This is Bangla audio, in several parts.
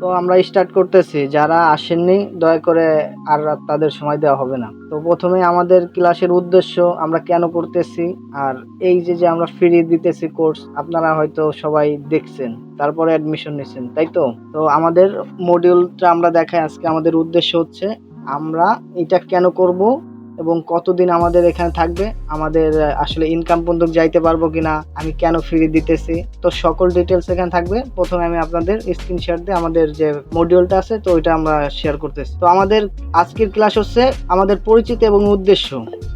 তো আমরা স্টার্ট করতেছি। যারা আসেননি দয়া করে আর তাদের সময় দেওয়া হবে না। তো প্রথমে আমাদের ক্লাসের উদ্দেশ্য, আমরা কেন করতেছি, আর এই যে আমরা ফ্রি দিতেছি কোর্স, আপনারা হয়তো সবাই দেখছেন, তারপরে অ্যাডমিশন নিচ্ছেন, তাই তো? তো আমাদের মডিউলটা আমরা দেখাই। আজকে আমাদের উদ্দেশ্য হচ্ছে আমরা এটা কেন করব এবং কতদিন আমাদের এখানে থাকবে, আমাদের আসলে ইনকাম পর্যন্ত যাইতে পারবো কিনা, আমি কেন ফ্রি দিতেছি, তো সকল ডিটেলস এখানে থাকবে। প্রথমে আমি আপনাদের স্ক্রিন শেয়ার দিয়ে আমাদের যে মডিউলটা আছে তো ওইটা আমরা শেয়ার করতেছি। তো আমাদের আজকের ক্লাস হচ্ছে আমাদের পরিচিতি এবং উদ্দেশ্য।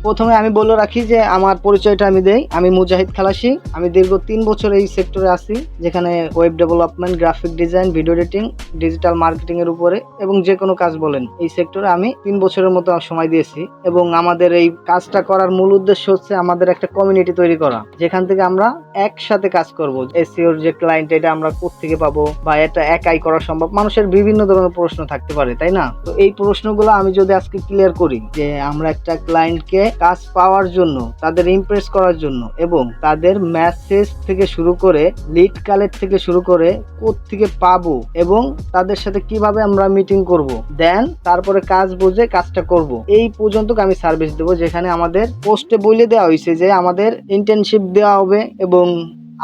প্রথমে আমি বলে রাখি যে আমার পরিচয়টা আমি দেই। আমি মুজাহিদ খালাসি। আমি দীর্ঘ 3 বছর এই সেক্টরে আছি, যেখানে web development, graphic design, video editing, digital marketing এর উপরে এবং যে কোনো কাজ বলেন এই সেক্টরে আমি 3 বছরের মতো সময় দিয়েছি। এবং আমাদের এই কাজটা করার মূল উদ্দেশ্য হচ্ছে আমাদের একটা কমিউনিটি তৈরি করা, যেখান থেকে আমরা একসাথে কাজ করব। এসইওর যে ক্লায়েন্ট, এটা আমরা কোত্থেকে পাবো বা এটা একাই করা সম্ভব? মানুষের বিভিন্ন ধরনের প্রশ্ন থাকতে পারে, তাই না? তো এই প্রশ্নগুলো আমি যদি আজকে ক্লিয়ার করি যে আমরা একটা ক্লায়েন্টকে কাজ পাওয়ার জন্য, তাদের ইমপ্রেস করার জন্য এবং তাদের মেসেজ থেকে শুরু করে লিড কালেক্ট থেকে শুরু করে কোত্থেকে পাবো এবং তাদের সাথে কিভাবে আমরা মিটিং করব, দেন তারপরে কাজ বুঝে কাজটা করব, এই পর্যন্ত আমি সার্ভিস দেবো। যেখানে আমাদের পোস্টে বলে দেওয়া হয়েছে যে আমাদের ইন্টার্নশিপ দেওয়া হবে এবং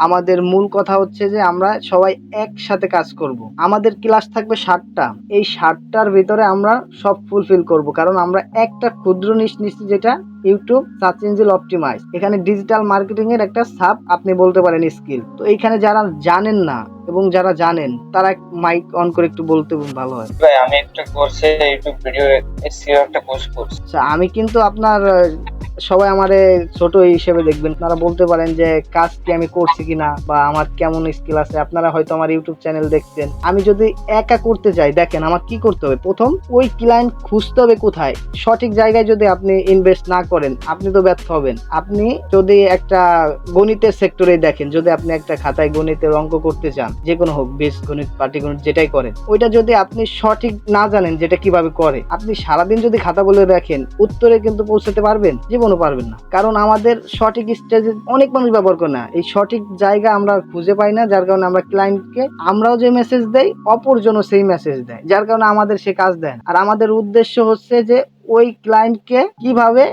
আমাদের মূল কথা হচ্ছে যে আমরা সবাই একসাথে কাজ করব। আমাদের ক্লাস থাকবে 7টা। এই 7টার ভিতরে আমরা সব ফুলফিল করব, কারণ আমরা একটা ক্ষুদ্র নিশ নিচ্ছি, যেটা ইউটিউব সার্চ ইঞ্জিন অপটিমাইজ। এখানে ডিজিটাল মার্কেটিং এর একটা সাব আপনি বলতে পারেন স্কিল। তো এইখানে যারা জানেন না এবং যারা জানেন তারা মাইক অন করে একটু বলতে ভালো হয়। ভাই আমি একটা কোর্সে ইউটিউব ভিডিও এসইও একটা কোর্স করছি। আচ্ছা, আমি কিন্তু আপনার সবাই আমারে ছোট হিসেবে দেখবেন। আপনারা বলতে পারেন যে কাজ কি আমি করছি কিনা বা আমার কেমন স্কিল আছে। আপনারা হয়তো আমার ইউটিউব চ্যানেল দেখছেন। আমি যদি একা করতে যাই, দেখেন আমার কি করতে হবে। প্রথম ওই ক্লায়েন্ট খুঁজতে হবে কোথায়। সঠিক জায়গায় যদি আপনি ইনভেস্ট না করেন, আপনি তো ব্যর্থ হবেন। আপনি যদি একটা গণিতের সেক্টরে দেখেন, যদি আপনি একটা খাতায় গণিতের অঙ্ক করতে চান, যে কোনো হোক, বীজগণিত, পাটিগণিত, যেটাই করেন, ওইটা যদি আপনি সঠিক না জানেন যেটা কিভাবে করে, আপনি সারাদিন যদি খাতা বলে রাখেন, উত্তরে কিন্তু পৌঁছাতে পারবেন? জীবনও পারবেন না। কারণ আমাদের সঠিক স্টেজে অনেক মানুষ ব্যবহার করে না, এই সঠিক জায়গা আমরা খুঁজে পাই না, যার কারণে আমরা ক্লায়েন্টকে আমরাও যে মেসেজ দেই, অপরজনও সেই মেসেজ দেয়, যার কারণে আমাদের সে কাজ দেয় না। আর আমাদের উদ্দেশ্য হচ্ছে যে ওই ক্লায়েন্টকে কিভাবে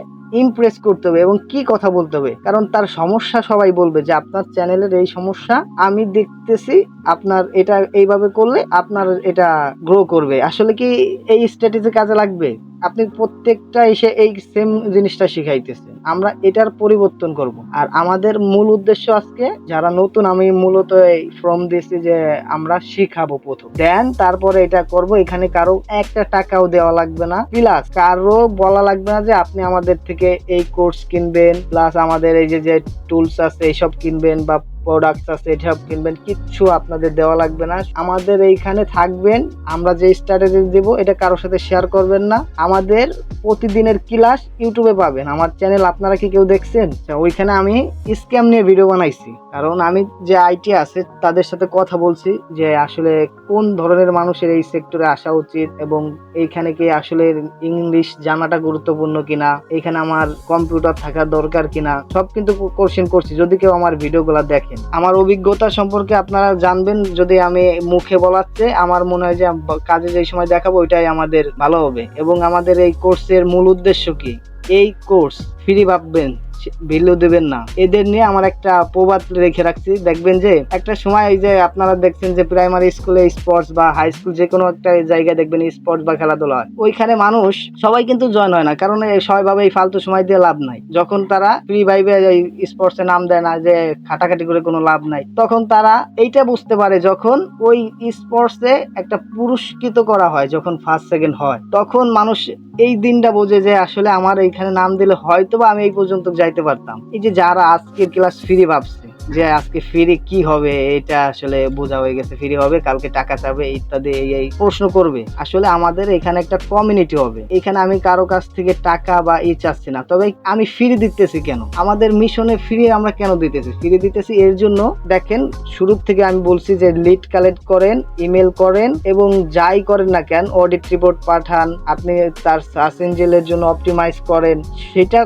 ইমপ্রেস করতে হবে এবং কি কথা বলতে হবে, কারণ তার সমস্যা সবাই বলবে যে আপনার চ্যানেলের এই সমস্যা আমি দেখতেছি, আপনার এটা এইভাবে করলে আপনার এটা গ্রো করবে। আসলে কি এই স্ট্র্যাটেজি কাজে লাগবে? আপনি প্রত্যেকটা এসে এই সেম জিনিসটা শিখাইতেছেন, আমরা এটার পরিবর্তন করব। আর আমাদের মূল উদ্দেশ্য আজকে যারা নতুন, আমি মূলত এই ফর্ম দিয়েছি যে আমরা শিখাবো প্রথম, দেন তারপরে এটা করব। এখানে কারো একটা টাকাও দেওয়া লাগবে না, প্লাস কারো বলা লাগবে না যে আপনি আমাদের থেকে এই কোর্স কিনবেন, প্লাস আমাদের এই যে টুলস আছে এইসব কিনবেন বা প্রোডাক্টস আছে এসব কিনবেন, কিচ্ছু আপনাদের দেওয়া লাগবে না। আমাদের এইখানে থাকবেন, আমরা যে স্ট্র্যাটেজি দেব এটা কারোর সাথে শেয়ার করবেন না। আমাদের প্রতিদিনের ক্লাস ইউটিউবে পাবেন। আমার চ্যানেল আপনারা কি কেউ দেখছেন? ওইখানে আমি স্ক্যাম নিয়ে ভিডিও বানাইছি, কারণ আমি যে আইটি আছে তাদের সাথে কথা বলছি যে আসলে কোন ধরনের মানুষের এই সেক্টরে আসা উচিত এবং এইখানে কি আসলে ইংলিশ জানাটা গুরুত্বপূর্ণ কিনা, এখানে আমার কম্পিউটার থাকা দরকার কিনা, সব কিন্তু কোশ্চেন করছি। যদি কেউ আমার ভিডিওগুলো দেখেন, আমার অভিজ্ঞতা সম্পর্কে আপনারা জানবেন। যদি আমি মুখে বলাচ্ছে, আমার মনে হয় যে কাজে যে সময় দেখাবো ওইটাই আমাদের ভালো হবে। এবং আমাদের এই কোর্সের মূল উদ্দেশ্য কি? এই কোর্স ফ্রি ভাববেন, ভ্যালু দেবেন না। এদের নিয়ে আমার একটা প্রবাদ রেখে রাখছি। দেখবেন যে একটা সময় এই যে আপনারা দেখছেন যে প্রাইমারি স্কুলে স্পোর্টস বা হাই স্কুল যে কোনো একটা জায়গায় দেখবেন স্পোর্টস বা খেলাধুলা হয়, ওইখানে মানুষ সবাই কিন্তু জয়েন হয় না, কারণ সবাই ভাবে এই ফালতু সময় দিয়ে লাভ নাই। যখন তারা ফ্রি ভাইবে স্পোর্টসে নাম দেয় না, যে খাটাখাটি করে কোনো লাভ নাই, তখন তারা এইটা বুঝতে পারে যখন ওই স্পোর্টসে একটা পুরস্কৃত করা হয়, যখন ফার্স্ট সেকেন্ড হয়, তখন মানুষ এই দিনটা বোঝে যে আসলে আমার এইখানে নাম দিলে হয়তো বা আমি এই পর্যন্ত যাইতে পারতাম। এই যে যারা আজকের ক্লাস ফ্রি ভাবছে যে আজকে ফ্রি কি হবে, এটা আসলে বোঝা হয়ে গেছে। ফ্রি হবে, কালকে টাকা চাবে, ইত্যাদি এই প্রশ্ন করবে। আসলে আমাদের এখানে একটা কমিউনিটি হবে। এখানে আমি কারো কাছ থেকে টাকা বা চাচ্ছি না, তবে আমি ফ্রি দিতেছি কেন? আমাদের মিশনে ফ্রি আমরা কেন দিতেছি? ফ্রি দিতেছি এর জন্য, দেখেন শুরু থেকে আমি বলছি যে লিড কালেক্ট করেন, ইমেল করেন এবং যাই করেন না কেন, অডিট রিপোর্ট পাঠান, আপনি তার সার্চ ইঞ্জিনের জন্য অপটিমাইজ করেন, সেটা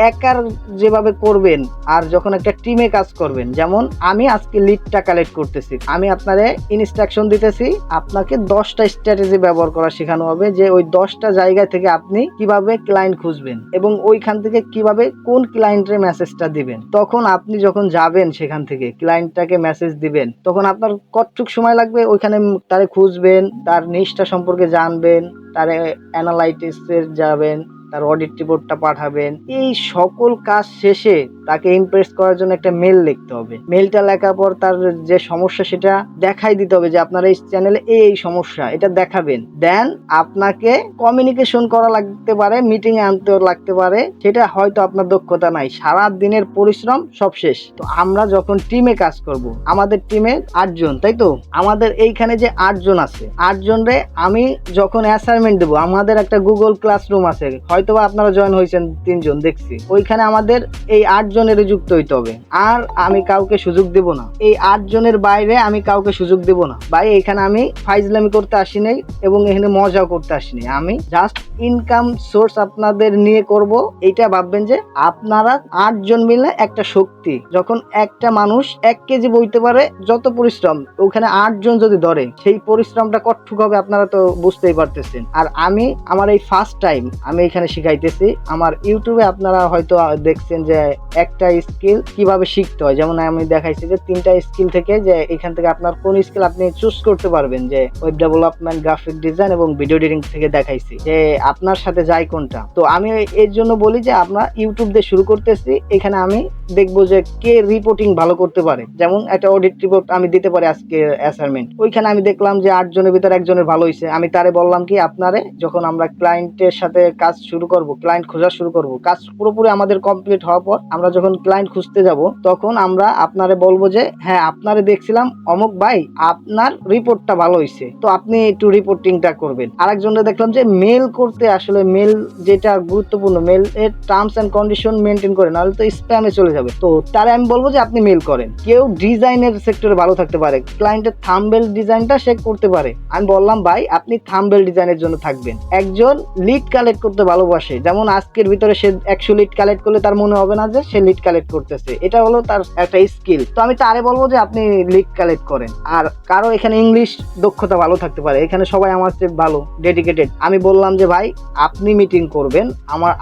একার যেভাবে করবেন আর যখন একটা টিমে কাজ করবেন, যেমন আমি আজকে লিডটা কালেক্ট করতেছি, আমি আপনারে ইনস্ট্রাকশন দিতেছি, আপনাকে 10টা স্ট্র্যাটেজি ব্যবহার করা শেখানো হবে যে ওই 10টা জায়গা থেকে আপনি কিভাবে ক্লায়েন্ট খুঁজবেন এবং ওইখান থেকে কিভাবে কোন ক্লায়েন্টের মেসেজটা দিবেন। তখন আপনি যখন যাবেন সেখান থেকে ক্লায়েন্টটাকে মেসেজ দিবেন, তখন আপনার কতটুক সময় লাগবে ওইখানে তারে খুঁজবেন, তার নিষ্ঠা সম্পর্কে জানবেন, তারে অ্যানালাইটিক্সের যাবেন, তার অডিট রিপোর্টটা পাঠাবেন। এই সকল কাজ শেষে তাকে ইমপ্রেস করার জন্য একটা মেল লিখতে হবে। মেলটা লেখার পর তার যে সমস্যা সেটা দেখাই দিতে হবে যে আপনার এই চ্যানেলে এই সমস্যা, এটা দেখাবেন। দেন আপনাকে কমিউনিকেশন করা লাগতে পারে, মিটিং এ আনতেও লাগতে পারে, সেটা হয়তো আপনার দক্ষতা নাই, সারা দিনের পরিশ্রম সব শেষ। তো আমরা যখন টিমে কাজ করব, আমাদের টিমে 8 জন, তাই তো আমাদের এইখানে যে 8 জন আছে, 8 জনরে আমি যখন অ্যাসাইনমেন্ট দেবো, আমাদের একটা গুগল ক্লাসরুম আছে, হয়তোবা আপনারা জয়েন হয়েছেন 3 জন দেখছি, ওইখানে আমাদের এই 8 জনের যুক্ত হইতে হবে। আর আমি কাউকে সুযোগ দেব না, এই 8 জনের বাইরে আমি কাউকে সুযোগ দেব না। ভাই এখানে আমি ফাইজলামি করতে আসি নাই এবং এখানে মজাও করতে আসি নাই, আমি জাস্ট ইনকাম সোর্স আপনাদের নিয়ে করব। এইটা ভাববেন যে আপনারা 8 জন মিলে একটা শক্তি। যখন একটা মানুষ 1 কেজি বইতে পারে, যত পরিশ্রম ওখানে 8 জন যদি ধরে, সেই পরিশ্রমটা কতটুকু হবে আপনারা তো বুঝতেই পারতেছেন। আর আমি আমার এই ফার্স্ট টাইম আমি এখানে শিখাইতেছি। আমার ইউটিউবে আপনারা হয়তো দেখছেন যে একটা স্কিল কিভাবে শিখতে হয়, যেমন আমি দেখাইছি যে 3টা স্কিল থেকে, যে এখান থেকে আপনার কোন স্কিল আপনি চুজ করতে পারবেন, যে ওয়েব ডেভেলপমেন্ট, গ্রাফিক ডিজাইন এবং ভিডিও এডিটিং থেকে দেখাইছি যে আপনার সাথে যায় কোনটা। তো আমি এর জন্য বলি যে আমরা ইউটিউব দিয়ে শুরু করতেছি, এখানে আমি দেখবো যে কে রিপোর্টিং ভালো করতে পারে। যেমন একটা অডিট রিপোর্ট আমি দিতে পারি আজকে অ্যাসাইনমেন্ট, ওইখানে আমি দেখলাম যে 8 জনের ভিতরে 1 জনের ভালো হয়েছে, আমি তারে বললাম কি আপনারে যখন আমরা ক্লায়েন্টের সাথে কাজ শুরু করব, ক্লায়েন্ট খোঁজা শুরু করব, কাজ পুরোপুরি আমাদের কমপ্লিট হওয়ার পর আমরা যখন ক্লায়েন্ট খুঁজতে যাব, তখন আমরা আপনারে বলবো যে হ্যাঁ আপনারে দেখছিলাম অমুক ভাই, আপনার রিপোর্টটা ভালো হয়েছে, তো আপনি একটু রিপোর্টিংটা করবেন। আরেকজনটা দেখলাম যে মেল করতে, আসলে মেল যেটা গুরুত্বপূর্ণ, মেল এর টার্মস এন্ড কন্ডিশন মেনটেন করে, নাহলে তো স্প্যামে চলে যাবে, তো তারে আমি বলবো যে আপনি মেল করেন। কেউ ডিজাইনের সেক্টরে ভালো থাকতে পারে, ক্লায়েন্টের থাম্বনেল ডিজাইনটা সে করতে পারে, আমি বললাম ভাই আপনি থাম্বনেল ডিজাইনের জন্য থাকবেন। একজন লিড কালেক্ট করতে ভালোবাসে, যেমন আজকের ভিতরে সে 100 লিড কালেক্ট করলে তার মনে হবে না যে সে লিড কালেক্ট করতেছে, এটা হলো তার একটা স্কিল। তো আমি তারে বলবো যে আপনি লিড কালেক্ট করেন। আর কারো এখানে ইংলিশ দক্ষতা ভালো থাকতে পারে, এখানে সবাই আমার চেয়ে ভালো ডেডিকেটেড, আমি বললাম যে ভাই আপনি মিটিং করবেন,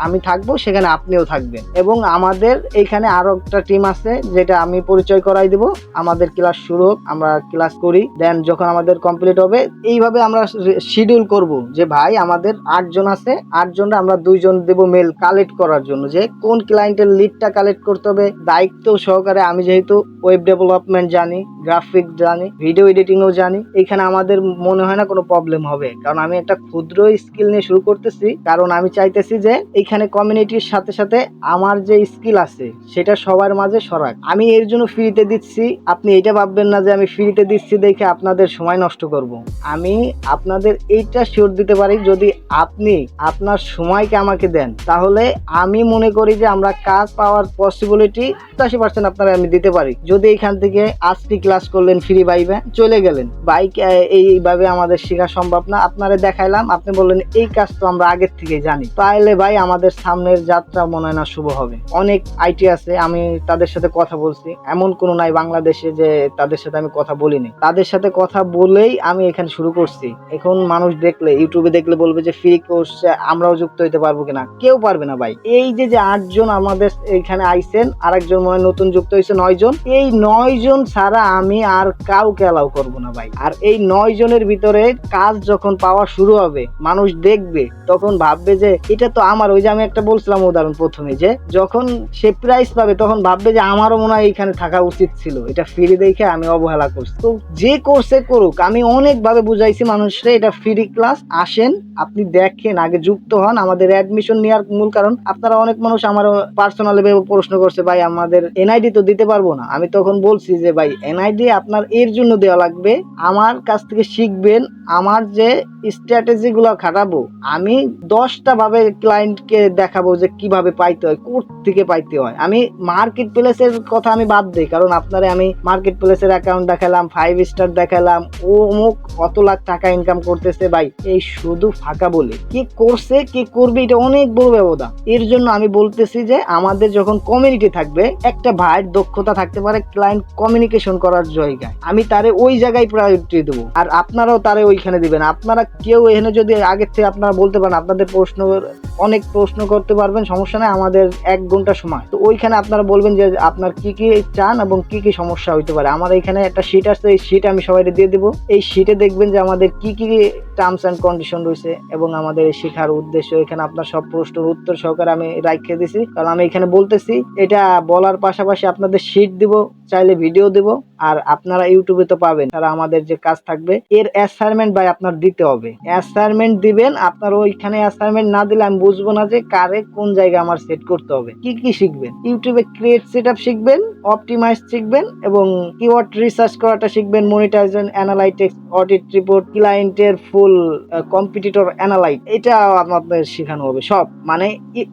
আমি থাকবো সেখানে, আপনিও থাকবেন। এবং আমাদের এইখানে আরো একটা টিম আছে যেটা আমি পরিচয় করাই দিব। আমাদের ক্লাস শুরু হোক, আমরা ক্লাস করি, দেন যখন আমাদের কমপ্লিট হবে এইভাবে আমরা শিডিউল করব যে ভাই আমাদের 8 জন আছে, 8 জনরা আমরা 2 জন দেব মেল কালেক্ট করার জন্য, যে কোন ক্লায়েন্টের লিডটা কালেক্ট করতে হবে দায়িত্ব সহকারে। আমি যেহেতু ওয়েব ডেভেলপমেন্ট জানি, গ্রাফিক জানি, ভিডিও এডিটিংও জানি, এখানে আমাদের মনে হয় না কোনো প্রবলেম হবে, কারণ আমি একটা ক্ষুদ্র স্কিল নিয়ে শুরু করতেছি। কারণ আমি চাইতেছি যে এইখানে কমিউনিটির সাথে সাথে আমার যে স্কিল আছে সেটা সবার মাঝে সরাক। আমি এর জন্য ফ্রিতে দিচ্ছি, আপনি এটা ভাববেন না যে আমি ফ্রিতে দিচ্ছি দেখে আপনাদের সময় নষ্ট করব। আমি আপনাদের এইটা শিওর দিতে পারি, যদি আপনি আপনার সময়কে আমাকে দেন, তাহলে আমি মনে করি যে আমরা কাজ পাওয়ার পসিবিলিটি 80% আপনারা আমি দিতে পারি। যদি এখান থেকে আজকে ক্লাস করলেন, ফ্রি ভাইবে চলে গেলেন, বাইক এইভাবে আমাদের শেখা সম্ভব না। আপনারা দেখাইলাম, আপনি বললেন এই কাজ তো আমরা আগের থেকে জানি, তাহলে ভাই আমাদের সামনের যাত্রা মনে হয় না শুভ হবে। অনেক আইটি আছে, আমি তাদের সাথে কথা বলছি, এমন কোনো নাই বাংলাদেশে যে তাদের সাথে আমি কথা বলিনি, তাদের সাথে কথা বলেই আমি এখানে শুরু করছি। এখন মানুষ দেখলে, ইউটিউবে দেখলে বলবে যে ফ্রি কোর্স আমরাও যুক্ত হইতে পারবো কিনা, কেউ পারবে না ভাই। এই যে 8 জন আমাদের এইখানে আইছেন, আরেকজন মনে নতুন যুক্ত হয়েছে 9 জন, এই 9 জন ছাড়া আমি আর কাউকে অ্যালাউ করবো না ভাই। আর এই 9 জনের ভিতরে কাজ যখন পাওয়া শুরু হবে, মানুষ দেখবে, তখন ভাববে যে এটা তো আমার। ওই যে আমি একটা বলছিলাম উদাহরণ প্রথমে, যে যখন সে প্রাইজ পাবে তখন ভাববে যে আমারও মনে হয় এইখানে থাকা উচিত ছিল, এটা ফ্রি দেখে আমি অবহেলা করছি। তো যে কোর্সে করুক, আমি অনেক ভাবে বুঝাইছি মানুষরে এটা ফ্রি ক্লাস, আসেন আপনি দেখেন, আগে যুক্ত হন। আমাদের অ্যাডমিশন নেওয়ার মূল কারণ, আপনারা অনেক মানুষ আমার পার্সোনালি প্রশ্ন করছে ভাই আমাদের এনআইডি তো দিতে পারবো না। আমি তখন বলছি যে ভাই এনআইডি আপনার এর জন্য দেওয়া লাগবে, আমার কাছ থেকে শিখবেন, আমার যে স্ট্র্যাটেজি গুলো খাটাবো, আমি 10টা ভাবে ক্লায়েন্টকে দেখাবো যে কিভাবে পাইতে হয়, কোথ থেকে পাইতে হয়। আমি মার্কেট প্লেসের কথা আমি বাদ দিই, কারণ আপনারে আমি মার্কেট প্লেসের অ্যাকাউন্ট দেখালাম, 5 স্টার দেখালাম, ও অমুক কত লাখ টাকা ইনকাম করতেছে, ভাই এই শুধু ফাঁকা বলে। কি করছে কি করবে এটা অনেক বড় ব্যবধান। এর জন্য আমি বলতেছি যে আমাদের যখন কমিউনিটি থাকবে। একটা ভাইয়ের দক্ষতা থাকতে পারে ক্লায়েন্ট কমিউনিকেশন করার জায়গায়, আমি তারে ওই জায়গায় প্রায়োরিটি দেবো, আর আপনারাও তারে ওইখানে দিবেন। আপনারা কেউ এখানে যদি আগের থেকে আপনারা বলতে পারেন, আপনাদের অনেক প্রশ্ন করতে পারবেন, সমস্যা নেই, আমাদের 1 ঘন্টা সময়। তো ওইখানে আপনারা বলবেন যে আপনার কি কি চান এবং কি কি সমস্যা হইতে পারে। আমার এখানে একটা শিট আছে, এই শিট আমি সবাই দিয়ে দেবো। এই শিটে দেখবেন যে আমাদের কি কি টার্মস অ্যান্ড কন্ডিশন রয়েছে এবং আমাদের শেখার উদ্দেশ্য। এখানে আপনার সব প্রশ্নের উত্তর সহকারে আমি রাখিয়ে দিছি, কারণ আমি এখানে বলতেছি। এটা বলার পাশাপাশি আপনাদের শিট দিব, চাইলে ভিডিও দেব, আর আপনারা ইউটিউবে তো পাবেন। তারা আমাদের যে কাজ থাকবে এর অ্যাসাইনমেন্ট ভাই আপনার দিতে হবে। অ্যাসাইনমেন্ট দিবেন, আপনার ওইখানে অ্যাসাইনমেন্ট না দিলে আমি বুঝবো না যে কারে কোন জায়গায় আমার সেট করতে হবে। কি কি শিখবেন? ইউটিউবে ক্রিয়েট সেটআপ শিখবেন, অপটিমাইজ শিখবেন এবং কিওয়ার্ড রিসার্চ করাটা শিখবেন, মনিটাইজেশন, অ্যানালাইটিক্স, অডিট রিপোর্ট, ক্লায়েন্টের ফুল কম্পিটিটর অ্যানালাইট, এটা আমাদের শেখানো হবে। সব মানে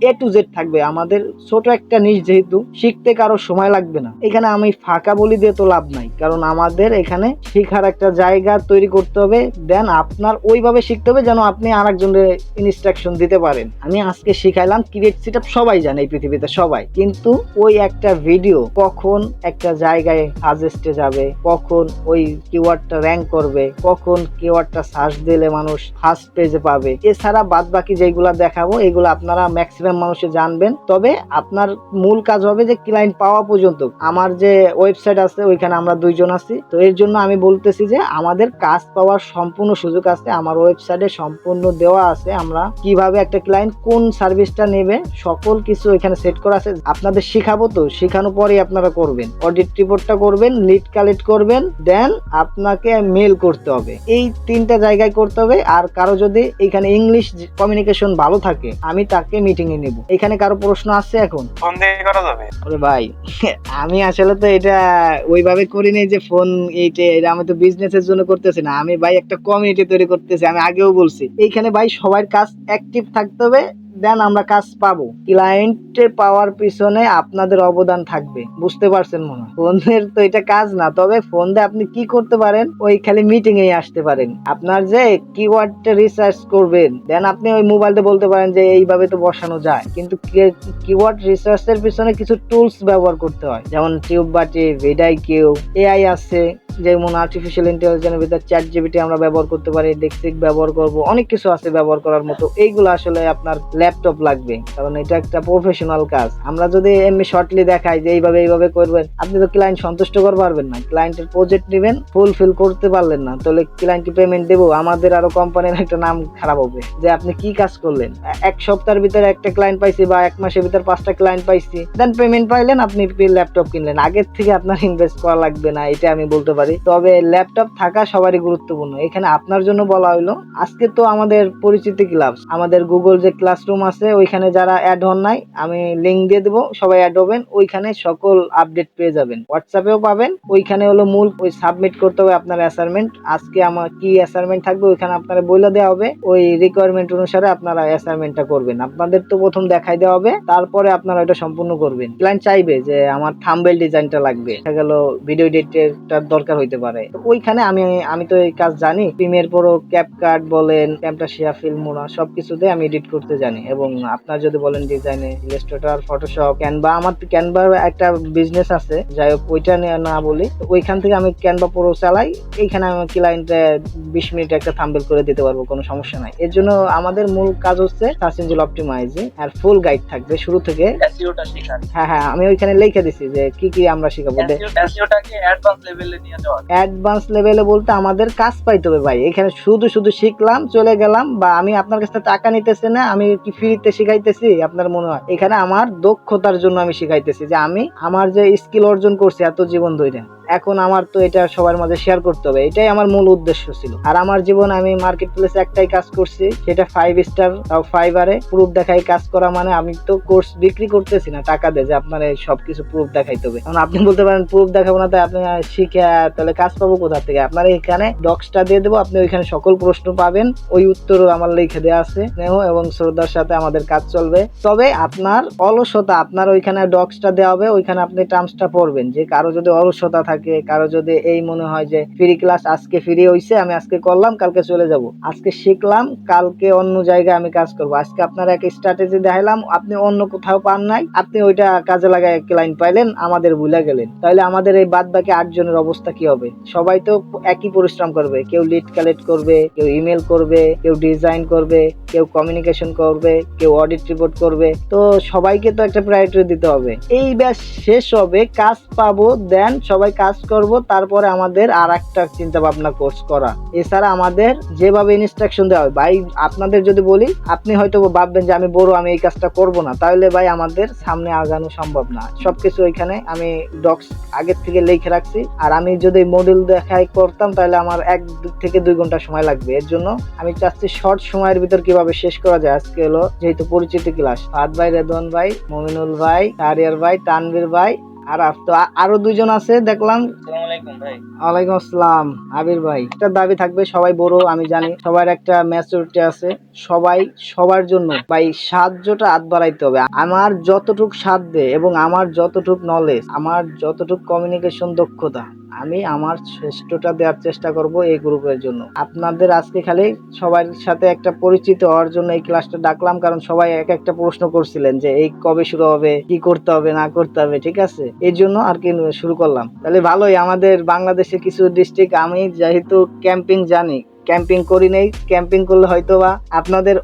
এ টু জেড থাকবে। আমাদের ছোট একটা নিশ, যেহেতু শিখতে কারো সময় লাগবে না। এখানে আমি ফাঁকা বলি দিয়ে তো লাভ নাই, কারণ আমাদের এখানে শেখার একটা জায়গা তৈরি করতে হবে। দেন আপনার ওইভাবে শিখতে হবে যেন আপনি আরেকজনের ইনস্ট্রাকশন দিতে পারেন। আমি আজকে শিখাইলাম ক্রিয়েট সেটআপ, সবাই জানে এই পৃথিবীতে সবাই, কিন্তু ওই একটা ভিডিও কখন একটা জায়গায় সাজেস্টে যাবে, কখন ওই কিওয়ার্ডটা র্যাঙ্ক করবে, কখন কিওয়ার্ডটা সার্চ দিলে মানুষ ফার্স্ট পেজে পাবে, এছাড়া বাদ বাকি যেগুলা দেখাবো এগুলো আপনারা ম্যাক্সিমাম মানুষে জানবেন। তবে আপনার মূল কাজ হবে যে ক্লায়েন্ট পাওয়া পর্যন্ত। আমার যে ওয়েবসাইট আছে ওইখানে আমরা 2 জন আছি, তো এর জন্য আমি বলতেছি যে আমাদের কাজ পাওয়ার সম্পূর্ণ সুযোগ আছে। আমার ওয়েবসাইটে সম্পূর্ণ দেওয়া আছে আমরা কিভাবে একটা ক্লায়েন্ট কোন সার্ভিসটা নেবে, সকল কিছু এখানে সেট করা আছে। আপনাদের শিখাবো, তো শেখানোর পরেই আপনারা করবেন। অডিট রিপোর্টটা করবেন, লিড কালেক্ট করবেন, দেন আপনাকে মেল করতে হবে। এই 3টা জায়গায় করতে হবে। আর কারো যদি এখানে ইংলিশ কমিউনিকেশন ভালো থাকে, আমি তাকে মিটিং এ নেব। এখানে কারো প্রশ্ন আছে এখন? ফোন দিয়ে করা যাবে? ওরে ভাই, আমি আসলে তো এটা ওইভাবে করিনি যে ফোন, এটা আমি তো বিজনেসের জন্য করতেছি না। আমি ভাই একটা কমিউনিটি তৈরি করতেছি। আমি আগেও বলছি এইখানে ভাই সবার কাজ অ্যাক্টিভ থাকতে হবে, দেন আমরা কাজ পাবো। ক্লায়েন্টে পাওয়ার পিছনে আপনাদের অবদান থাকবে, বুঝতে পারছেন মনে হয়? ফোনের তো এটা কাজ না, তবে ফোন দিয়ে আপনি কি করতে পারেন, ওই খালি মিটিং এ আসতে পারেন। আপনার যে কিওয়ার্ডটা রিসার্চ করবেন, দেন আপনি ওই মোবাইলে বলতে পারেন যে এইভাবে তো বসানো যায়, কিন্তু কিওয়ার্ড রিসার্চের পিছনে কিছু টুলস ব্যবহার করতে হয়, যেমন টিউববাটি, ভিডাইকিউ, এআই আছে, যেমন আর্টিফিশিয়াল ইন্টেলিজেন্সের ভিতরে চ্যাট জিপিটি আমরা ব্যবহার করতে পারি, ডেক্সিক ব্যবহার করব, অনেক কিছু আছে ব্যবহার করার মতো। এইগুলো আসলে আপনার ল্যাপটপ লাগবে, কারণ এটা একটা প্রফেশনাল কাজ। আমরা যদি এমনি শর্টলি দেখাই যে এইভাবে করবেন, আপনি তো ক্লায়েন্ট সন্তুষ্ট করতে পারবেন না। ক্লায়েন্টের প্রজেক্ট নেবেন, ফুলফিল করতে পারলেন না, তাহলে ক্লায়েন্টকে পেমেন্ট দেবো, আমাদের আরো কোম্পানির একটা নাম খারাপ হবে যে আপনি কি কাজ করলেন। 1 সপ্তাহের ভিতরে একটা ক্লায়েন্ট পাইছি বা 1 মাসের ভিতরে 5টা ক্লায়েন্ট পাইছি, দেন পেমেন্ট পাইলেন, আপনি ল্যাপটপ কিনলেন। আগের থেকে আপনার ইনভেস্ট করা লাগবে না, এটা আমি বলতে পারি। তবে ল্যাপটপ থাকা সবারই গুরুত্বপূর্ণ। এখানে আপনার জন্য বলা হইলো। আজকে তো আমাদের পরিচিতি ক্লাস, আমাদের গুগল যে ক্লাসরুম আছে ওইখানে যারা অ্যাড হন নাই, আমি লিংক দিয়ে দেবো, সবাই অ্যাড হবেন। ওইখানে সকল আপডেট পেয়ে যাবেন, হোয়াটসঅ্যাপেও পাবেন। ওইখানে হলো মূল ওই সাবমিট করতে হবে আপনার অ্যাসাইনমেন্ট। আজকে আমার কি অ্যাসাইনমেন্ট থাকবে ওইখানে আপনারা বলে দেওয়া হবে, ওই রিকোয়ারমেন্ট অনুসারে আপনারা অ্যাসাইনমেন্টটা করবেন। আপনাদের তো প্রথম দেখাই দেওয়া হবে, তারপরে আপনারা এটা সম্পূর্ণ করবেন। ক্লায়েন্ট চাইবে যে আমার থাম্বনেল ডিজাইনটা লাগবে, দেখা গেল ভিডিও এডিটরটার দরকার হইতে পারে, তো ওইখানে আমি তো এই কাজ জানি। প্রিমিয়ার প্রো, ক্যাপকাট বলেন, ক্যামটাসিয়া, ফিল্মোরা সবকিছুতে আমি এডিট করতে জানি। এবং আপনার যদি বলেন ডিজাইনে, ইলাস্ট্রেটর, ফটোশপ, ক্যানভা, আমার ক্যানভার একটা বিজনেস আছে, যাই হোক ওইটা না বলি, তো ওইখান থেকে আমি ক্যানভা প্রো চালাই। এইখানে আমি ক্লায়েন্টে 20 মিনিটে একটা থাম্বনেল করে দিতে পারবো, কোনো সমস্যা নাই। এর জন্য আমাদের মূল কাজ হচ্ছে সার্চ ইঞ্জিন অপটিমাইজিং, আর ফুল গাইড থাকবে শুরু থেকে। এসইওটা শেখান। হ্যাঁ, আমি ওইখানে লিখে দিছি যে কি কি আমরা শিখাবো। এসইওটাকে অ্যাডভান্স লেভেলে নিয়ে যাওয়া। অ্যাডভান্স লেভেলে বলতে আমাদের কাজ পাইতে হবে ভাই। এখানে শুধু শিখলাম চলে গেলাম, বা আমি আপনার কাছে টাকা নিতেছি না, আমি কি ফ্রিতে শিখাইতেছি আপনার মনে হয়? এখানে আমার দক্ষতার জন্য আমি শিখাইতেছি, যে আমি আমার যে স্কিল অর্জন করছি এত জীবন ধরে, এখন আমার তো এটা সবার মাঝে শেয়ার করতে হবে। এটাই আমার মূল উদ্দেশ্য ছিল। আর আমার জীবন আমি মার্কেট প্লেসে একটাই কাজ করছি, সেটা 5 স্টার, তাও ফাইবারে প্রুফ দেখাই কাজ করা। মানে আমি তো কোর্স বিক্রি করতেছি না টাকা দিয়ে যে আপনার সবকিছু প্রুফ দেখাইতে হবে। কারণ আপনি বলতে পারেন প্রুফ দেখাবো না, তাই আপনি শিখে তাহলে কাজ পাবো কোথা থেকে? আপনার এখানে ডক্সটা দিয়ে দেবো, আপনি ওইখানে সকল প্রশ্ন পাবেন, ওই উত্তর আমার লিখে দেওয়া আছে। স্নেহ এবং শ্রদ্ধার সাথে আমাদের কাজ চলবে। তবে আপনার অলসতা, আপনার ওইখানে ডক্সটা দেওয়া হবে, ওইখানে আপনি টার্মসটা পড়বেন। যে কারো যদি অলসতা থাকে, থাকে, কারো যদি এই মনে হয় যে ফ্রি ক্লাস আজকে ফ্রি হইছে, আমি আজকে করলাম কালকে চলে যাব, আজকে শিখলাম কালকে অন্য জায়গায় আমি কাজ করব, আজকে আপনার একটা স্ট্র্যাটেজি দেখাইলাম, আপনি অন্য কোথাও পান নাই, আপনি ওইটা কাজে লাগায় ক্লায়েন্ট পাইলেন, আমাদের ভুলে গেলেন, তাহলে আমাদের এই বাদ বাকি 8 জনের অবস্থা কি হবে? সবাই তো একই পরিশ্রম করবে, কেউ লিড কালেক্ট করবে, কেউ ইমেল করবে, কেউ ডিজাইন করবে, কেউ কমিউনিকেশন করবে, কেউ অডিট রিপোর্ট করবে, তো সবাইকে তো একটা প্রায়োরিটি দিতে হবে। এই ব্যাচ শেষ হবে, কাজ পাবো, দেন সবাই কাজ করব, তারপরে আমাদের আর একটা চিন্তা ভাবনা কোর্স করা। এছাড়া আমাদের যেভাবে ইনস্ট্রাকশন দেওয়া হয় ভাই, আপনাদের যদি বলি আপনি হয়তো ভাববেন যে আমি বড়, আমি এই কাজটা করব না, তাহলে ভাই আমাদের সামনে আগানো সম্ভব না। সবকিছু ওইখানে আমি ডক্স আগের থেকে লিখে রাখছি, আর আমি যদি মডেল দেখাই করতাম তাহলে আমার 1 থেকে 2 ঘন্টা সময় লাগবে। এর জন্য আমি চাচ্ছি শর্ট সময়ের ভিতর কিভাবে শেষ করা যায়। আজকে হলো যেহেতু পরিচিতি ক্লাস, ফাহাদ ভাই, রেদওয়ান ভাই, মমিনুল ভাই, শাহরিয়ার ভাই, তানভীর ভাই, আর আরো 2 জন আছে দেখলাম। আসসালামু আলাইকুম ভাই। ওয়ালাইকুম আসসালাম। আবির ভাই, একটা দাবি থাকবে, সবাই বড় আমি জানি, সবার একটা ম্যাচুরিটি আছে, সবাই সবার জন্য ভাই সাহায্যটা হাত বাড়াইতে হবে। আমার যতটুক সাধ্যে এবং আমার যতটুক নলেজ, আমার যতটুক কমিউনিকেশন দক্ষতা, আমি আমার শ্রেষ্ঠটা দেওয়ার চেষ্টা করব এই গ্রুপের জন্য। আপনাদের আজকে খালি সবার সাথে একটা পরিচিত হওয়ার জন্য এই ক্লাসটা ডাকলাম, কারণ সবাই এক একটা প্রশ্ন করছিলেন যে এই কবে শুরু হবে, কি করতে হবে না করতে হবে, ঠিক আছে, এই জন্য আর কি শুরু করলাম। তাহলে ভালোই, আমাদের বাংলাদেশে কিছু ডিস্ট্রিক্ট, আমি যেহেতু ক্যাম্পিং জানি, ক্যাম্পিং করি নেই, ক্যাম্পিং করলে হয়তো বা আপনাদের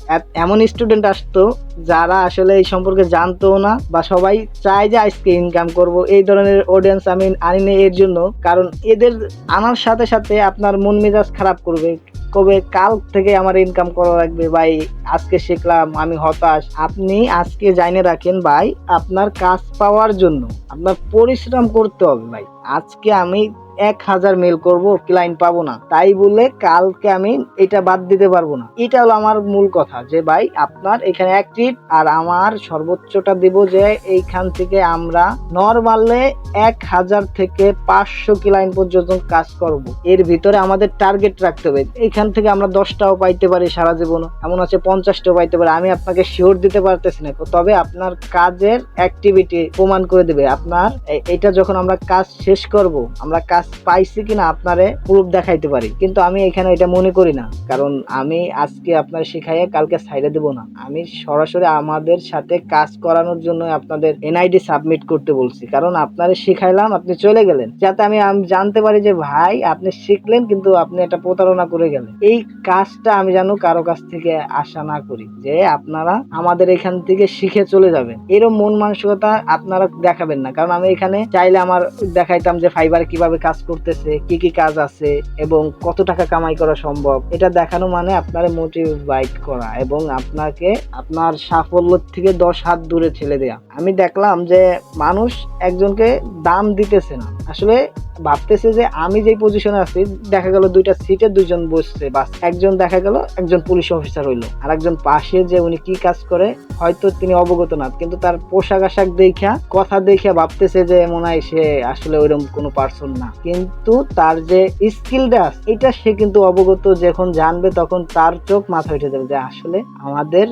এমন স্টুডেন্ট আসতো যারা আসলে এই সম্পর্কে জানতো না, বা সবাই চায় যে আজকে ইনকাম করব, এই ধরনের অডিয়েন্স আমি আনি নেই এর জন্য, কারণ এদের আমার সাথে সাথে আপনার মন মেজাজ খারাপ করবে, কবে কাল থেকে আমার ইনকাম করা লাগবে ভাই, আজকে শিখলাম আমি হতাশ। আপনি আজকে জানিয়ে রাখেন ভাই, আপনার কাজ পাওয়ার জন্য আপনার পরিশ্রম করতে হবে ভাই। আজকে আমি 1000 মেল করব, ক্লায়েন্ট পাবো না, তাই বলে কালকে আমি এটা বাদ দিতে পারবো না। এটা হলো আমার মূল কথা, যে ভাই আপনার এখানে অ্যাক্টিভ, আর আমার সর্বোচ্চটা দিব যে এইখান থেকে আমরা নরমালে 1000 থেকে 500 ক্লায়েন্ট পর্যন্ত কাজ করব। এর ভিতরে আমাদের টার্গেট রাখতে হবে, এইখান থেকে আমরা 10টাও পাইতে পারি সারা জীবন, এমন আছে 50টাও পাইতে পারি, আমি আপনাকে শিওর দিতে পারতেছি না, তবে আপনার কাজের অ্যাক্টিভিটি প্রমাণ করে দেবে। আপনার এটা যখন আমরা কাজ শেষ করব, আমরা কাজ পাইছি কিনা আপনারে প্রুফ দেখাইতে পারি, কিন্তু আমি এখানে এটা মনে করি না, কারণ আমি আজকে আপনার শিখাইয়ে কালকে সাইডে দেব না, আমি সরাসরি আমাদের সাথে কাজ করানোর জন্য আপনাদের এনআইডি সাবমিট করতে বলছি, কারণ আপনারে শিখাইলাম, আপনি চলে গেলেন, যাতে আমি জানতে পারি যে ভাই আপনি শিখলেন কিন্তু আপনি একটা প্রতারণা করে গেলেন। এই কাজটা আমি যেন কারো কাছ থেকে আশা না করি যে আপনারা আমাদের এখান থেকে শিখে চলে যাবেন, এরকম মন মানসিকতা আপনারা দেখাবেন না। কারণ আমি এখানে চাইলে আমার দেখাইতাম যে ফাইবারে কিভাবে কাজ করতেছে, কি কি কাজ আছে এবং কত টাকা কামাই করা সম্ভব, এটা দেখানো মানে আপনার মোটিভেট করা এবং আপনাকে আপনার সাফল্য থেকে 10 হাত দূরে ঠেলে দেয়া। আমি দেখলাম যে মানুষ একজনকে দাম দিতেছে না, আসলে ভাবতেছে যে আমি যেই পজিশনে আছি, দেখা গেল 2টা সিটে 2 জন বসছে, বাস একজন দেখা গেল একজন পুলিশ অফিসার হইলো, আর একজন পাশে যে উনি কি কাজ করে হয়তো তিনি অবগত না, কিন্তু তার পোশাক আশাক দেখা, কথা দেখে ভাবতেছে যে মনে হয় সে আসলে ওইরকম কোনো পার্সন না, কিন্তু তার যে স্কিলটা আছে এটা সে কিন্তু অবগত। যখন জানবে তখন তার চোখ মাথা উঠে যাবে যে আসলে আমাদের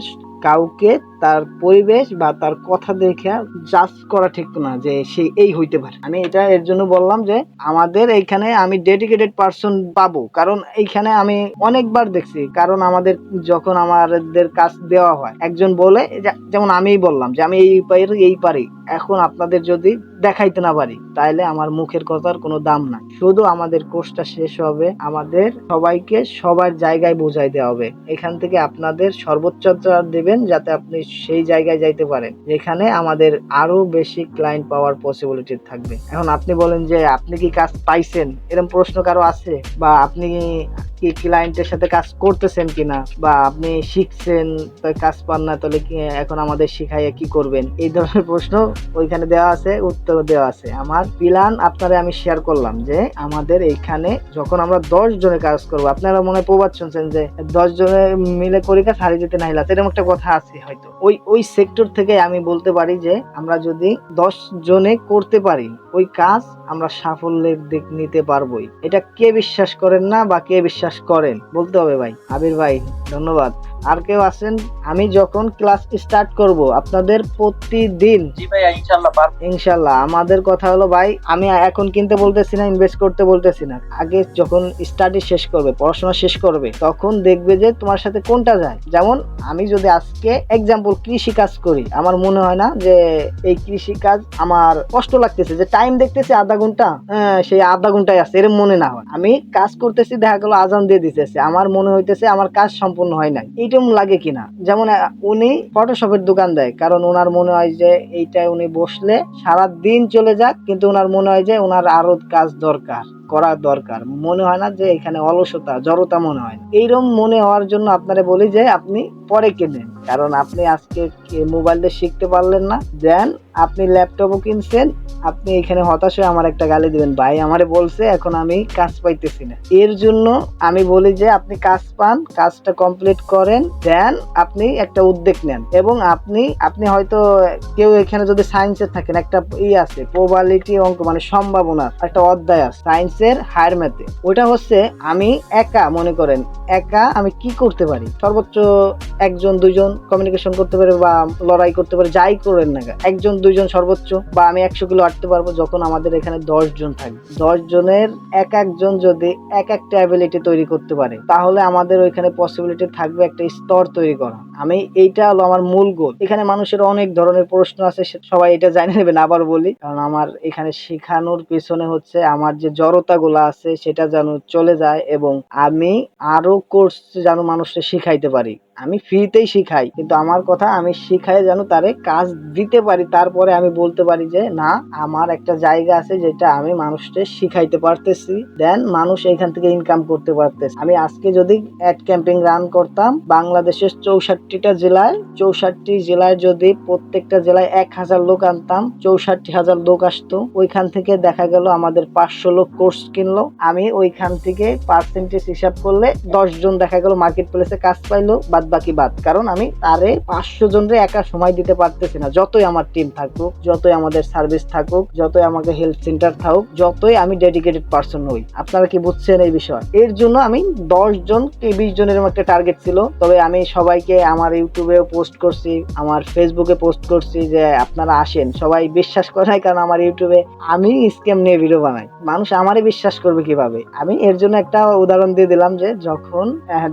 কাউকে তার পরিবেশ বা তার কথা দেখে জাজ করা ঠিক না যে সে এই হইতে পারে। আমি এটা এর জন্য বললাম যে আমাদের এইখানে আমি ডেডিকেটেড পার্সন পাবো, কারণ এইখানে আমি অনেকবার দেখছি, কারণ আমাদের যখন আমাদের কাজ দেওয়া হয় একজন বলে, যেমন আমিই বললাম যে আমি এই পারি, এখন আপনাদের যদি দেখাইতে না পারি তাহলে আমার মুখের কথার কোনো দাম নাই। শুধু আমাদের কোর্সটা শেষ হবে, আমাদের সবাইকে সবার জায়গায় বোঝাই দেওয়া হবে, এখান থেকে আপনাদের সর্বোচ্চটা দেবেন যাতে আপনি সেই জায়গায় যাইতে পারেন যেখানে আমাদের আরো বেশি ক্লায়েন্ট পাওয়ার পসিবিলিটি থাকবে। এখন আপনি বলেন যে আপনি কি কাজ পাইছেন, এরকম প্রশ্ন কারো আছে, বা আপনি কি ক্লায়েন্টের সাথে কাজ করতেছেন কিনা, বা আপনি শিখছেন কাজ পান না, তাহলে কি এখন আমাদের শিখাইয়া কি করবেন, এই ধরনের প্রশ্ন ওইখানে দেওয়া আছে, উত্তর দেওয়া আছে। আমার প্ল্যান আপনারা আমি শেয়ার করলাম যে আমাদের এইখানে যখন আমরা 10 জনে কাজ করবো, আপনারা মনে হয় প্রবাদ শুনছেন যে 10 জনে মিলে করি কাজ হারিয়ে যেতে নাহিলা, এরকম একটা কথা আছে হয়তো, ওই সেক্টর থেকে আমি বলতে পারি যে আমরা যদি 10 জনে করতে পারি ওই কাজ, আমরা সাফল্যের দিক নিতে পারবোই। এটা কে বিশ্বাস করেন না বা কে বিশ্বাস করেন বলতে হবে ভাই। আবির ভাই ধন্যবাদ। আর কেউ আছেন? আমি যখন ক্লাস স্টার্ট করব আপনাদের প্রতিদিন, জি ভাইয়া ইনশাআল্লাহ পারবো। ইনশাল্লাহ। আমাদের কথা হলো ভাই, আমি এখন কিনতে বলতেছি না, ইনভেস্ট করতে বলতেছি না, আগে যখন স্টাডি শেষ করবে, পড়াশোনা শেষ করবে, তখন দেখবে যে তোমার সাথে কোনটা যায়। যেমন আমি যদি আজকে এক্সাম্পল কৃষি কাজ করি, আমার মনে হয় না যে এই কৃষি কাজ আমার কষ্ট লাগতেছে, যে টাইম দেখতেছি আধা ঘন্টা, সেই আধা ঘন্টায় আছে, এরকম মনে না হয়। আমি কাজ করতেছি, দেখা গেল আজান দিয়ে দিতেছে, আমার মনে হইতেছে আমার কাজ সম্পূর্ণ হয় নাই, এইরকম লাগে কিনা। যেমন উনি ফটোশপের দোকান দেয়, কারণ ওনার মনে হয় যে এইটাই উনি বসলে সারা দিন চলে যাক, কিন্তু ওনার মনে হয় যে ওনার আরো কাজ দরকার, করা দরকার। মনে হয় না যে এখানে অলসতা, জড়তা মনে হয় না। এইরকম মনে হওয়ার জন্য আপনারা বলি যে আপনি পরে কেনেন, কারণ আপনি আজকে মোবাইল দিয়ে শিখতে পারলেন না, দেন আপনি ল্যাপটপও কিনছেন, আপনি এখানে হতাশ হয়ে আমার একটা গালি দিবেন, ভাই আমারে বলছে এখন আমি কাজ পাইতেছি না। এর জন্য আমি বলি যে আপনি কাজ পান, কাজটা কমপ্লিট করেন, দেন আপনি একটা উদ্যোগ নেন। এবং আপনি হয়তো কেউ এখানে যদি সায়েন্সের থাকেন, একটা আছে প্রবাবিলিটি অঙ্ক, মানে সম্ভাবনা একটা অধ্যায় আছে সায়েন্সের হায়ার ম্যাথে, ওইটা হচ্ছে আমি একা, মনে করেন একা আমি কি করতে পারি, সর্বোচ্চ একজন দুইজন কমিউনিকেশন করতে পারে বা লড়াই করতে পারে, যাই করেন না কেন, একজন দুইজন সর্বোচ্চ, বা আমি 100 কিলো আটতে পারবো। যখন আমাদের এখানে 10 জন থাকবে, 10 জনের এক একজন যদি এক একটা অ্যাবিলিটি তৈরি করতে পারে, তাহলে আমাদের ওইখানে পসিবিলিটি থাকবে একটা স্তর তৈরি করা। আমি এইটা হলো আমার মূল গোল। এখানে মানুষের অনেক ধরনের প্রশ্ন আছে, সবাই এটা জানিয়ে নেবেন, আবার বলি, কারণ আমার এখানে শেখানোর পেছনে হচ্ছে আমার যে জড়তা গুলা আছে সেটা যেন চলে যায়, এবং আমি আরো কোর্স যেন মানুষকে শিখাইতে পারি। আমি ফ্রিতেই শিখাই, কিন্তু আমার কথা আমি শিখাই যেন তারে কাজ দিতে পারি, তারপরে আমি বলতে পারি যে না, আমার একটা জায়গা আছে যেটা আমি মানুষকে শিখাইতে পারতেছি, দেন মানুষ এখান থেকে ইনকাম করতে পারতেছে। আমি আজকে যদি অ্যাড ক্যাম্পিং রান করতাম বাংলাদেশের 64টা জেলায়, 64 জেলায় যদি প্রত্যেকটা জেলায় 1000 লোক আনতাম, 64,000 লোক আসতো, ওইখান থেকে দেখা গেল আমাদের 500 লোক কোর্স কিনলো, আমি ওইখান থেকে পার্সেন্টেজ হিসাব করলে 10 জন দেখা গেল মার্কেট প্লেসে কাজ পাইলো, বাদ বাকি বাদ। কারণ আমি তারে 500 জনরে একা সময় দিতে পারতেছি না, যতই আমার টিম থাকুক, যতই আমাদের সার্ভিস থাকুক, যতই আমাকে হেল্প সেন্টার থাকুক, যতই আমি ডেডিকেটেড পারসন হই। আপনারা কি বুঝছেন এই বিষয়? এর জন্য আমি 10 জন কি 20 জনের একটা টার্গেট ছিল। তবে আমি সবাইকে আমার ইউটিউবেও পোস্ট করছি, আমার ফেসবুকে পোস্ট করছি যে আপনারা আসেন। সবাই বিশ্বাস করে নাই, কারণ আমার ইউটিউবে আমি স্ক্যাম নিয়ে ভিডিও বানাই, মানুষ আমারই বিশ্বাস করবে কিভাবে। আমি এর জন্য একটা উদাহরণ দিয়ে দিলাম যে যখন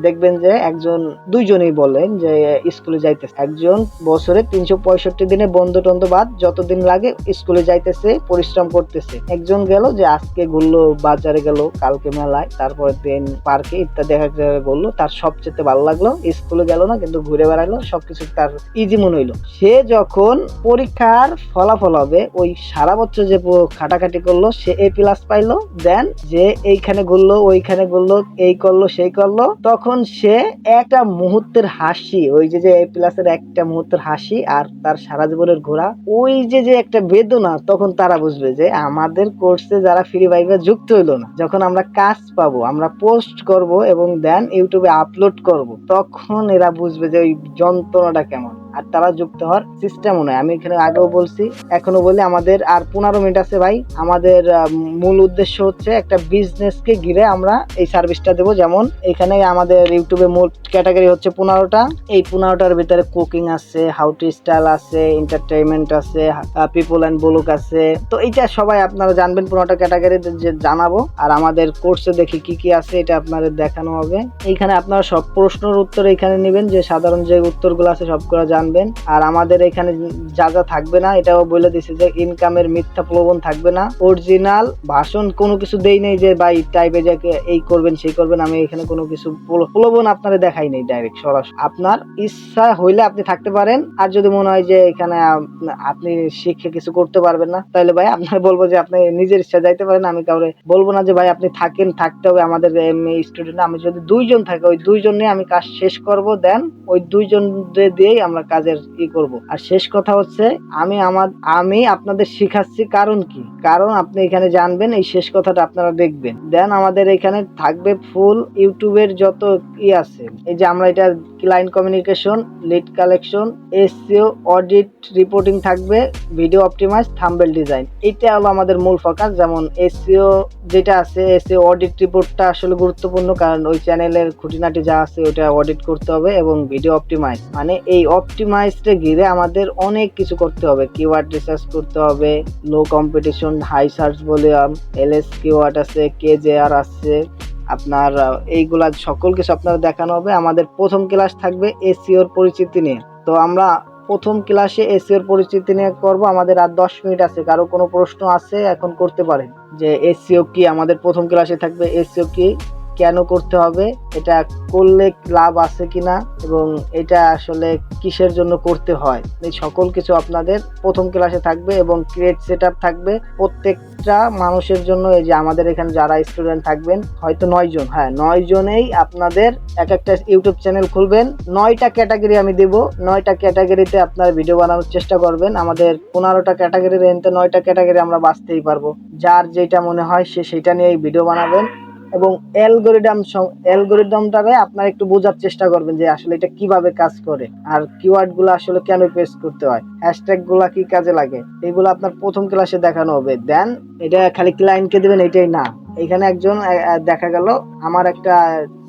দেখবেন যে একজন দুইজনই বলেন যে স্কুলে যাইতেছে, একজন বছরে 365 দিনে বন্ধ টন্ধ বাদ যতদিন লাগে স্কুলে যাইতেছে, পরিশ্রম করতেছে। একজন গেল যে আজকে ঘুরলো, বাজারে গেল, কালকে মেলায়, তারপরে দিন পার্কে ইত্যাদি দেখা বললো, তার সবচেয়ে ভালো লাগলো, স্কুলে গেল না কিন্তু ঘুরে বেড়াইলো, সবকিছু তার ইজি মনে হইলো। সে যখন পরীক্ষার ফলাফল হবে, ওই সারা বছর যে খাটাখাটি করলো সে A+ পাইলো, দেন যে এইখানে ঘুরলো, ওইখানে ঘুরলো, এই করলো সেই করলো, তখন সে একটা মুহূর্তের হাসি, ওই যে A+ এর একটা মুহূর্তের হাসি আর তার সারা জীবনের ঘোরা, ওই যে একটা বেদনা, তখন তারা বুঝবে যে আমাদের কোর্সে যারা ফ্রি ভাইভে যুক্ত হইলো না, যখন আমরা কাজ পাবো, আমরা পোস্ট করব এবং দেন ইউটিউবে আপলোড করব, তখন এরা বুঝবে যে ওই যন্ত্রণাটা কেমন, আর তারা যুক্ত হওয়ার সিস্টেমও নয়। আমি এখানে আগেও বলছি, এখনো বলি, আমাদের আর 15 মিনিট আছে ভাই। আমাদের মূল উদ্দেশ্য হচ্ছে একটা বিজনেসকে ঘিরে আমরা এই সার্ভিসটা দেবো। যেমন এখানে আমাদের ইউটিউবে মূল ক্যাটাগরি হচ্ছে 15টা। এই 15টার ভিতরে কুকিং আছে, হাউ টু স্টাইল আছে, এন্টারটেইনমেন্ট আছে, পিপল এন্ড ব্লগ আছে। তো এইটা সবাই আপনারা জানবেন, 15টা ক্যাটাগরি যে জানাবো। আর আমাদের কোর্সে দেখি কি কি আছে এটা আপনাদের দেখানো হবে। এইখানে আপনারা সব প্রশ্নের উত্তর এখানে নেবেন, যে সাধারণ যে উত্তরগুলো আছে সবগুলো জানবেন। আর আমাদের এখানে যা যা থাকবে না এটাও বলে দিছি, যে ইনকামের মিথ্যা প্রলোভন থাকবে না, অরিজিনাল ভাষণ কোনো কিছু দেই নেই যে ভাই টাইপে যে এই করবেন সেই করবেন। আমি এখানে কোনো কিছু প্রলোভন আপনারা দেখাই নেই, ডাইরেক্ট সরাসরি। আপনার ইচ্ছা হইলে আপনি থাকতে পারেন, আর যদি মনে হয় যে এখানে আপনি শিখে কিছু করতে পারবেন না, তাহলে ভাই আপনার বলবো যে আপনি নিজের ইচ্ছা যাইতে পারেন। আমি কাউরে বলবো না যে ভাই আপনি থাকেন, থাকতে হবে। আমাদের স্টুডেন্ট আমি যদি 2 জন থাকে, ওই 2 জন নিয়ে আমি কাজ শেষ করব, দেন ওই 2 জন দিয়েই আমরা কাজের করব। আর শেষ কথা হচ্ছে আমি আপনাদের শিখাচ্ছি, কারণ কি, কারণ আপনি এখানে জানবেন, এই শেষ কথাটা আপনারা দেখবেন, দেন আমাদের এখানে থাকবে ফুল ইউটিউবের যত আছে, এই যে আমরা এটা client communication, lead collection, SEO, audit, reporting থাকবে, ভিডিও অপটিমাইজ, থাম্বনেল ডিজাইন। এটা হলো আমাদের মূল ফোকাস। যেমন এসইও যেটা আছে, এসইও অডিট রিপোর্টটা আসলে গুরুত্বপূর্ণ, কারণ ওই চ্যানেলের খুঁটিনাটি যা আছে ওটা অডিট করতে হবে। এবং ভিডিও অপটিমাইজ মানে এই অপটিমাইজটা ঘিরে আমাদের অনেক কিছু করতে হবে, কিওয়ার্ড রিসার্চ করতে হবে, low competition, high search volume, LS keyword আছে, কেজেআর আছে, আপনার এইগুলা সকল কিছু আপনারা দেখানো হবে। আমাদের প্রথম ক্লাস থাকবে এসইওর পরিচিতি নিয়ে। তো আমরা প্রথম ক্লাসে এসইওর পরিচিতি নিয়ে করব। আমাদের আর 10 মিনিট আছে, কারো কোনো প্রশ্ন আছে এখন করতে পারেন যে এসইও কি। আমাদের প্রথম ক্লাসে থাকবে এসইও কি, কেন করতে হবে, এটা করলে লাভ আছে কিনা, এবং এটা আসলে কিসের জন্য করতে হয়, এই সকল কিছু আপনাদের প্রথম ক্লাসে থাকবে। এবং ক্রিয়েট সেটআপ থাকবে প্রত্যেকটা মানুষের জন্য। এই যে আমাদের এখানে যারা স্টুডেন্ট থাকবেন হয়তো 9 জন, হ্যাঁ 9 জনেই আপনাদের এক একটা ইউটিউব চ্যানেল খুলবেন। 9টা ক্যাটাগরি আমি দেব, 9টা ক্যাটাগরিতে আপনার ভিডিও বানানোর চেষ্টা করবেন। আমাদের 15টা ক্যাটাগরির এনতে 9টা ক্যাটাগরি আমরা বাছতেই পারবো। যার যেটা মনে হয় সে সেটা নিয়েই ভিডিও বানাবেন। এবং অ্যালগরিদমটারে আপনারা একটু বোঝার চেষ্টা করবেন যে আসলে এটা কিভাবে কাজ করে, আর কিওয়ার্ড গুলো আসলে কেন পেস্ট করতে হয়, হ্যাশট্যাগ গুলা কি কাজে লাগে, এগুলো আপনার প্রথম ক্লাসে দেখানো হবে। দেন এটা খালি ক্লায়েন্টকে দিবেন এটাই না, এখানে একজন দেখা গেল আমার একটা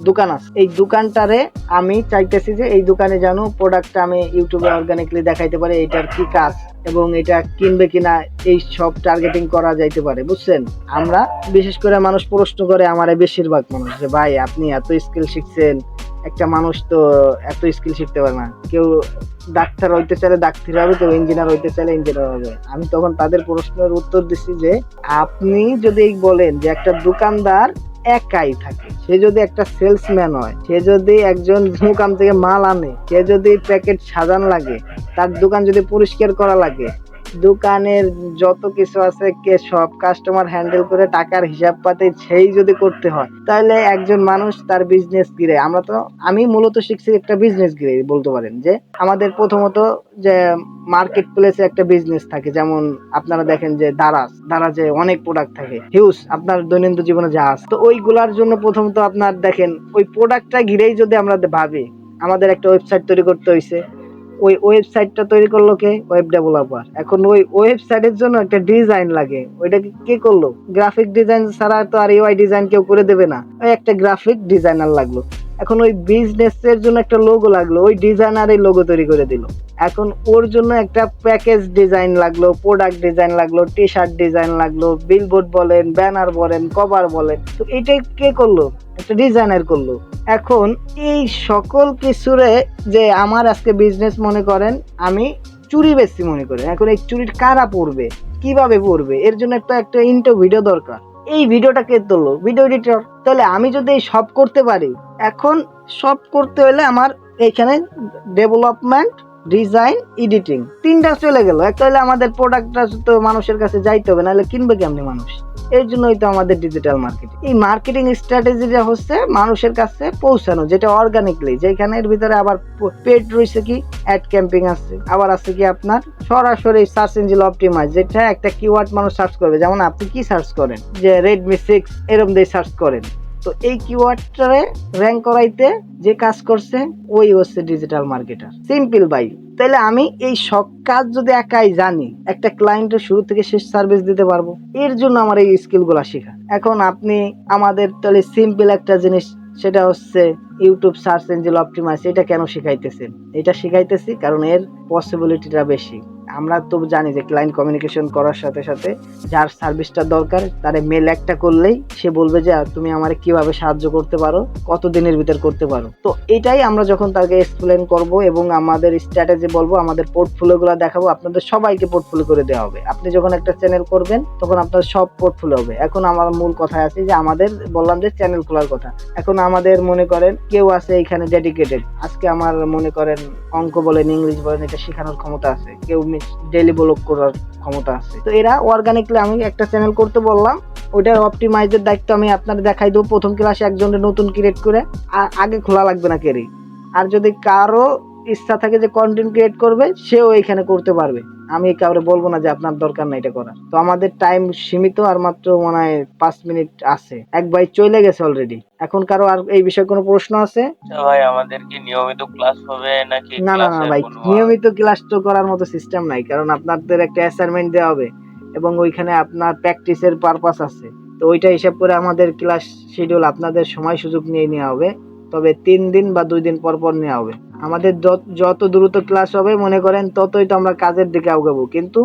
দোকান আছে, এই দোকানটারে আমি চাইতেছি যে এই দোকানে যেন প্রোডাক্টটা আমি ইউটিউবে অর্গানিকলি দেখাইতে পারি, এটার কি কাজ এবং এটা কিনবে কিনা, এই সব টার্গেটিং করা যাইতে পারে, বুঝছেন। আমরা বিশেষ করে মানুষ প্রশ্ন করে আমারে, বেশিরভাগ মানুষ, যে ভাই আপনি এত স্কিল শিখছেন, একটা মানুষ তো এত স্কিল শিখতে পারে না, কেউ ডাক্তার হইতে চাইলে ডাক্তার হবে, কেউ ইঞ্জিনিয়ার হইতে চাইলে ইঞ্জিনিয়ার হবে। আমি তখন তাদের প্রশ্নের উত্তর দিচ্ছি যে আপনি যদি বলেন যে একটা দোকানদার একাই থাকে, সে যদি একটা সেলসম্যান হয়, সে যদি একজন দোকান থেকে মাল আনে, সে যদি প্যাকেট সাজান লাগে, তার দোকান যদি পরিষ্কার করা লাগে, দোকানের যত কিছু আছে কে সব কাস্টমার হ্যান্ডেল করে টাকার হিসাব পাতে সেই যদি করতে হয়, তাহলে একজন মানুষ তার বিজনেস গিরে, আমি মূলত শিখছি একটা বিজনেস গিরে বলতে পারেন। যে আমাদের প্রথমত যে মার্কেট প্লেসে একটা বিজনেস থাকে, যেমন আপনারা দেখেন যে দারাজে অনেক প্রোডাক্ট থাকে, হিউজ আপনার দৈনন্দিন জীবনে যা আছে, তো ওইগুলার জন্য প্রথমত আপনার দেখেন ওই প্রোডাক্টটা ঘিরেই যদি আমরা ভাবি, আমাদের একটা ওয়েবসাইট তৈরি করতে হয়েছে, ওই ওয়েবসাইটটা তৈরি করলো কে? Web developer. এখন ওই ওয়েবসাইটের জন্য একটা ডিজাইন লাগে, ওইটা কে করলো? গ্রাফিক ডিজাইন ছাড়া তো আর ইউআই ডিজাইন কেউ করে দেবে না, ওই একটা গ্রাফিক ডিজাইনার লাগলো। এখন ওই বিজনেসের জন্য একটা লোগো লাগলো, ওই ডিজাইনার এই লোগো তৈরি করে দিল। এখন ওর জন্য একটা প্যাকেজ ডিজাইন লাগলো, প্রোডাক্ট ডিজাইন লাগলো, টি শার্ট ডিজাইন লাগলো, বিলবোর্ড বলেন, ব্যানার বলেন, কভার বলেন, তো এইটাই কে করলো? একটা ডিজাইনার করলো। এখন এই সকল কিছুরে যে আমার আজকে বিজনেস মনে করেন আমি চুরি বেশি মনে করেন, এখন এই চুরির কারা পড়বে, কিভাবে পড়বে, এর জন্য একটা ইন্টো ভিডিও দরকার। এই ভিডিওটা কে তুললো? Video editor. তাহলে আমি যদি এই সব করতে পারি, এখন সব করতে হলে আমার এখানে ডেভেলপমেন্ট, ডিজাইন, এডিটিং, তিনটা চলে গেল। একটা হলে আমাদের প্রোডাক্টটা তো মানুষের কাছে যাইতে হবে, নাহলে কিনবে কেমনি মানুষ? এর জন্যই তো আমাদের ডিজিটাল মার্কেটিং। এই মার্কেটিং স্ট্র্যাটেজিটা হচ্ছে মানুষের কাছে পৌঁছানো, যেটা অর্গানিকলি, যেখানে এর ভিতরে আবার পেড রয়েছে, কি অ্যাড ক্যাম্পিং আছে, আবার আছে কি আপনার সরাসরি সার্চ ইঞ্জিন অপটিমাইজ, যেটা একটা কিওয়ার্ড মানুষ সার্চ করবে। যেমন আপনি কি সার্চ করেন, যে Redmi 6 এরকম দিয়ে সার্চ করেন, তো এই কিওয়ার্ডটারে র্যাঙ্ক করাইতে যে কাজ করছে ওই হচ্ছে ডিজিটাল মার্কেটার। সিম্পল ভাই। তাহলে আমি এই সব কাজ যদি একাই জানি, একটা ক্লায়েন্টের শুরু থেকে শেষ সার্ভিস দিতে পারবো। এর জন্য আমার এই স্কিলগুলো শেখা। এখন আপনি আমাদের তাহলে সিম্পল একটা জিনিস, সেটা হচ্ছে ইউটিউব সার্চ ইঞ্জিন অপটিমাইজ, এটা কেন শিখাইতেছেন? এটা শিখাইতেছি কারণ এর পসিবিলিটিটা বেশি। আমরা তো জানি যে ক্লায়েন্ট কমিউনিকেশন করার সাথে সাথে যার সার্ভিসটা দরকার তারে মেল একটা করলেই সে বলবে যে তুমি আমারে কিভাবে সাহায্য করতে পারো, কত দিনের ভিতর করতে পারো। তো এটাই আমরা যখন তাকে এক্সপ্লেন করব এবং আমাদের স্ট্র্যাটেজি বলবো, আমাদের পোর্টফোলিওগুলো দেখাবো, আপনাদের সবাইকে পোর্টফোলিও করে দেওয়া হবে। আপনি যখন একটা চ্যানেল করবেন তখন আপনার সব পোর্টফোলিও হবে। এখন আমার মূল কথা আছে যে আমাদের বললাম যে চ্যানেল খোলার কথা। এখন আমাদের মনে করেন কেউ আছে এখানে ডেডিকেটেড, আজকে আমার মনে করেন অঙ্ক বলেন, ইংলিশ বলেন, এটা শেখানোর ক্ষমতা আছে, কেউ ডেইলি ব্লগ করার ক্ষমতা আছে। তো এরা অর্গানিকলি, আমি একটা চ্যানেল করতে বললাম, ওইটার অপটিমাইজের দায়িত্ব আমি আপনাদের দেখাই দেবো প্রথম ক্লাসে একজনের নতুন ক্রিয়েট করে, আর আগে খোলা লাগবে না কেরি। আর যদি কারো ইচ্ছা থাকে যে কন্টেন্ট ক্রিয়েট করবে, সেও এখানে করতে পারবে। আমি কাউরে বলবো না যে আপনার দরকার নাই এটা করার। তো আমাদের টাইম সীমিত, আর মাত্র মনে হয় 5 মিনিট আছে। এক ভাই চলে গেছে অলরেডি। এখন কারো আর এই বিষয়ে কোনো প্রশ্ন আছে? আচ্ছা ভাই, আমাদের কি নিয়মিত ক্লাস হবে নাকি না না না ক্লাসের ভাই, কোনো নিয়মিত ক্লাস তো করার মতো সিস্টেম নাই, কারণ আপনাদের একটা অ্যাসাইনমেন্ট দেওয়া হবে এবং ওইখানে আপনার প্র্যাকটিসের পারপাস আছে। তো ওইটা হিসাব করে আমাদের ক্লাস শিডিউল আপনাদের সময় সুযোগ নিয়ে নেওয়া হবে। তবে 3 দিন বা 2 দিন পর পর নেওয়া হবে। আমাদের যত দ্রুত ক্লাস হবে মনে করেন ততই তো আমরা কাজের দিকে আগাবো। কিন্তু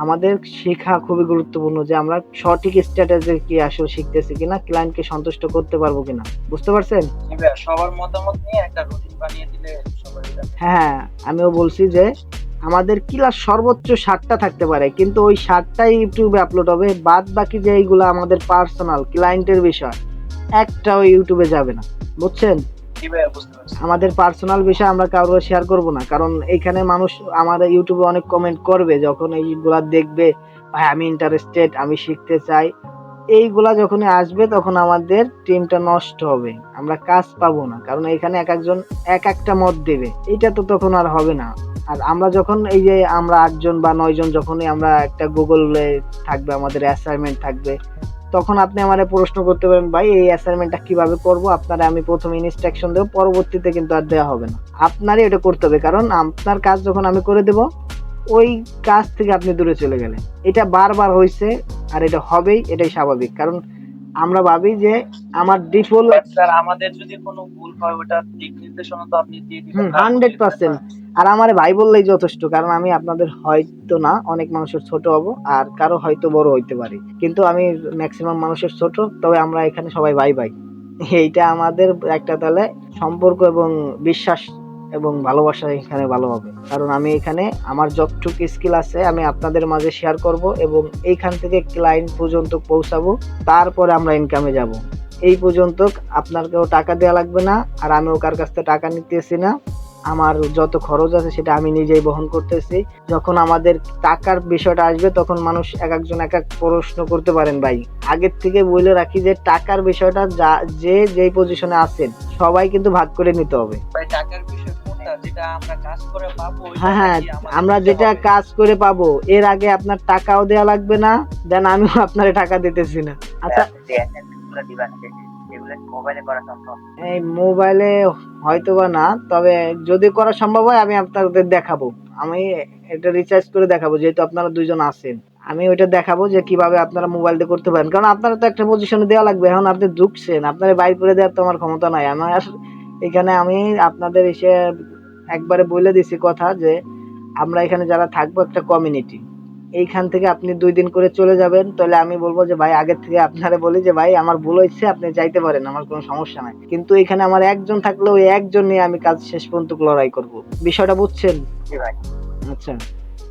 আমাদের শেখা খুবই গুরুত্বপূর্ণ যে আমরা সঠিক স্ট্র্যাটেজি কি আসলে শিখতেছি কিনা, ক্লায়েন্টকে সন্তুষ্ট করতে পারবো কিনা। বুঝতে পারছেন? সবার মতামত নিয়ে একটা রুটিন বানিয়ে দিলে সবাই হ্যাঁ, আমিও বলছি যে আমাদের ক্লাস সর্বোচ্চ 7টা থাকতে পারে, কিন্তু ওই 7টাই ইউটিউবে আপলোড হবে। বাদ বাকি যে এইগুলো আমাদের পার্সোনাল ক্লায়েন্টের বিষয়, একটাও ইউটিউবে যাবে না। বুঝছেন? কি ভাই, বুঝতে পারছি। আমাদের পার্সোনাল বিষয় আমরা কারোর শেয়ার করব না, কারণ এইখানে মানুষ আমার ইউটিউবে অনেক কমেন্ট করবে যখন এইগুলা দেখবে, ভাই আমি ইন্টারেস্টেড, আমি শিখতে চাই। এইগুলা যখনই আসবে তখন আমাদের টিমটা নষ্ট হবে, আমরা কাজ পাবো না, কারণ এখানে এক একজন এক একটা মত দেবে, এটা তো তখন আর হবে না। আর আমরা যখন এই যে আমরা 8 জন বা 9 জন যখনই আমরা একটা গুগলে থাকবে, আমাদের অ্যাসাইনমেন্ট থাকবে, তখন আপনি আমারে প্রশ্ন করতে পারেন, ভাই এই অ্যাসাইনমেন্টটা কিভাবে করব, আপনারা আমি প্রথমে ইনস্ট্রাকশন দেব, পরবর্তীতে কিন্তু আর দেওয়া হবে না। আপনারই এটা করতে হবে, কারণ আপনার কাজ যখন আমি করে দেব, ওই কাজ থেকে আপনি দূরে চলে গেলেন। এটা বারবার হয়েছে আর এটা হবেই, এটাই স্বাভাবিক। কারণ আমরা ভাবি যে আমার ডিফল্ট স্যার, আমাদের যদি কোনো ভুল হয় ওটা দিক নির্দেশনা তো আপনি দিয়ে দিবেন। 100%। আর আমার ভাই বললেই যথেষ্ট, কারণ আমি আপনাদের হয়তো না অনেক মানুষের ছোট হব, আর কারো হয়তো বড় হইতে পারি, কিন্তু আমি ম্যাক্সিমাম মানুষের ছোট। তবে আমরা এখানে সবাই ভাই ভাই, এইটা আমাদের একটা তাহলে সম্পর্ক এবং বিশ্বাস এবং ভালোবাসা এখানে ভালো হবে। কারণ আমি এখানে আমার যতটুকু স্কিল আছে আমি আপনাদের মাঝে শেয়ার করব এবং এইখান থেকে ক্লায়েন্ট পর্যন্ত পৌঁছাবো, তারপরে আমরা ইনকামে যাব। এই পর্যন্ত আপনাকেও টাকা দেওয়া লাগবে না, আর আমিও কার কাছ থেকে টাকা নিতেছি না। আমার যত খরচ আছে সেটা আমি নিজেই বহন করতেছি। যখন আমাদের টাকার বিষয়টা আসবে তখন মানুষ এক একজন এক এক প্রশ্ন করতে পারেন। ভাই আগের থেকে বলে রাখি যে টাকার বিষয়টা যে যেই পজিশনে আছেন সবাই কিন্তু ভাগ করে নিতে হবে। ভাই, টাকার বিষয় কোনটা, যেটা আমরা কাজ করে পাবো? হ্যাঁ, আমরা যেটা কাজ করে পাবো, এর আগে আপনার টাকাও দেওয়া লাগবে না, দেন আমিও আপনার টাকা দিতেছি না। আচ্ছা, এই মোবাইলে হয়তো বা না, তবে যদি করা সম্ভব হয় আমি আপনাদের দেখাবো। আমি এটা রিচার্জ করে দেখাবো, যেহেতু আপনারা 2 জন আছেন। আমি ওইটা দেখাবো যে কিভাবে আপনারা মোবাইল দিয়ে করতে পারেন, কারণ আপনারা তো একটা পজিশনে দেওয়া লাগবে। এখন আপনি ঢুকছেন, আপনারা বাইর করে দেওয়ার তো আমার ক্ষমতা নাই। আমার এখানে আমি আপনাদের এসে একবারে বলে দিছি কথা যে আমরা এখানে যারা থাকবো একটা কমিউনিটি। এইখান থেকে আপনি 2 দিন করে চলে যাবেন, তাহলে আমি বলবো যে ভাই আগের থেকে আপনারে বলি যে ভাই আমার ভুল হয়েছে, আপনি যাইতে পারেন, আমার কোনো সমস্যা নাই। কিন্তু এখানে আমার একজন থাকলে ওই একজন নিয়ে আমি কাজ শেষ পর্যন্ত লড়াই করব। বিষয়টা বুঝছেন? আচ্ছা,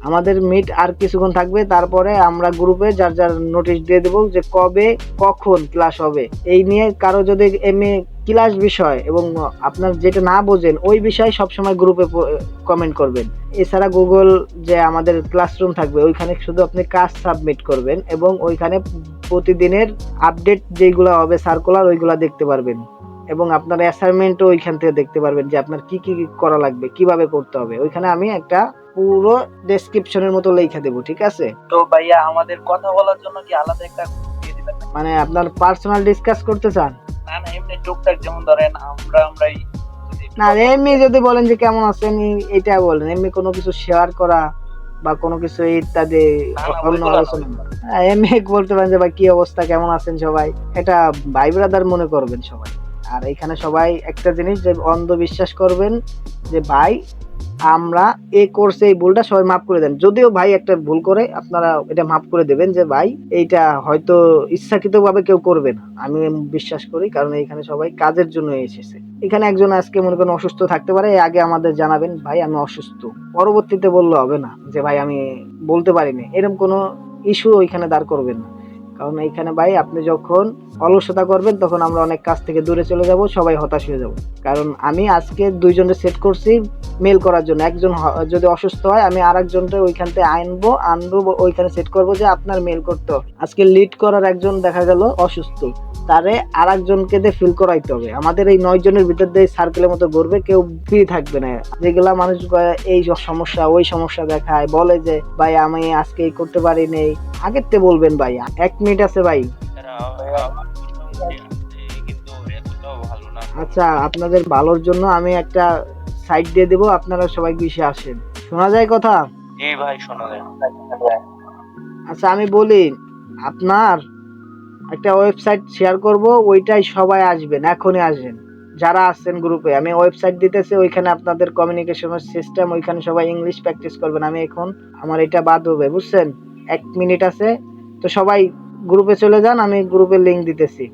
আমাদের মিট আর কিছুক্ষণ থাকবে, তারপরে আমরা গ্রুপে যার যার নোটিশ দিয়ে দেবো যে কবে কখন ক্লাস হবে। এই নিয়ে কারো যদি এমনি ক্লাস বিষয় এবং আপনার যেটা না বোঝেন ওই বিষয়ে সবসময় গ্রুপে কমেন্ট করবেন। এছাড়া গুগল যে আমাদের ক্লাসরুম থাকবে, ওইখানে শুধু আপনি কাজ সাবমিট করবেন এবং ওইখানে প্রতিদিনের আপডেট যেগুলো হবে সার্কুলার, ওইগুলা দেখতে পারবেন এবং আপনার অ্যাসাইনমেন্টও ওইখান থেকে দেখতে পারবেন যে আপনার কি কি করা লাগবে, কিভাবে করতে হবে। ওইখানে আমি একটা পুরো ডেসক্রিপশনের মতো লেখা দেবো, ঠিক আছে? তো ভাইয়া, আমাদের কথা বলার জন্য কি আলাদা একটা গ্রুপ দিয়ে দিবেন? মানে আপনার পার্সোনাল ডিসকাস করতে চান? না না, এমনি টুকটাক, যেমন ধরেন আমরাই না, এমনি যদি বলেন যে কেমন আছেন এটা বলেন, এমনি কোনো কিছু শেয়ার করা বা কোনো কিছু ইত্যাদি অন্য আলোচনা। এমনি বলতে পারেন যে ভাই কি অবস্থা, কেমন আছেন সবাই, এটা ভাই ব্রাদার মনে করবেন সবাই। আর এখানে সবাই একটা জিনিস যে অন্ধবিশ্বাস করবেন যে ভাই আমরা এই কোর্সে এই ভুলটা সবাই মাফ করে দেন। যদিও ভাই একটা ভুল করে আপনারা এটা মাফ করে দেবেন যে ভাই এইটা হয়তো ইচ্ছাকৃতভাবে কেউ করবে না, আমি বিশ্বাস করি। কারণ এখানে সবাই কাজের জন্য এসেছে। এখানে একজন আজকে মনে করেন অসুস্থ থাকতে পারে, আগে আমাদের জানাবেন ভাই আমি অসুস্থ, পরবর্তীতে বললে হবে না যে ভাই আমি বলতে পারিনি। এরকম কোনো ইস্যু ওইখানে দাঁড় করবেন না, কারণ এইখানে ভাই আপনি যখন অলসতা করবেন তখন আমরা অনেক কাজ থেকে দূরে চলে যাব, সবাই হতাশ হয়ে যাব। কারণ আমি আজকে 2 জনের সেট করছি মেল করার জন্য। একজন যদি অসুস্থ হয় আমি আর একজনকে ওইখান থেকে আনবো ওইখানে সেট করবো যে আপনার মেল করতে হবে। আজকে লিড করার একজন দেখা গেল অসুস্থ, তারে আর একজনকে দিয়ে ফিল করাইতে হবে। আমাদের এই 9 জনের ভিতর দিয়ে সার্কেলের মতো ঘুরবে, কেউ ফ্রি থাকবে না। যেগুলা মানুষ এই সমস্যা ওই সমস্যা দেখায়, বলে যে ভাই আমি আজকে এই করতে পারি নেই, আগের তে বলবেন ভাই। 1 মিনিট আছে ভাই। কিন্তু এতটাও ভালো না। আচ্ছা, আপনাদের ভালোর জন্য আমি একটা সাইট দিয়ে দেবো, আপনারা সবাই বেশি আসেন। শোনা যায় কথা? জি ভাই, শোনা যায়। আচ্ছা আমি বলি, আপনার একটা ওয়েবসাইট শেয়ার করব, ওইটাই সবাই আসবেন, এখনই আসবেন যারা আছেন গ্রুপে। আমি ওয়েবসাইট দিতেছি, ওইখানে আপনাদের কমিউনিকেশনের সিস্টেম, ওইখানে সবাই ইংলিশ প্র্যাকটিস করবেন। আমি এখন আমার এটা বাদ হবে, বুঝছেন? 1 মিনিট আছে, তো সবাই গ্রুপে চলে যান, আমি গ্রুপের লিংক দিতেছি।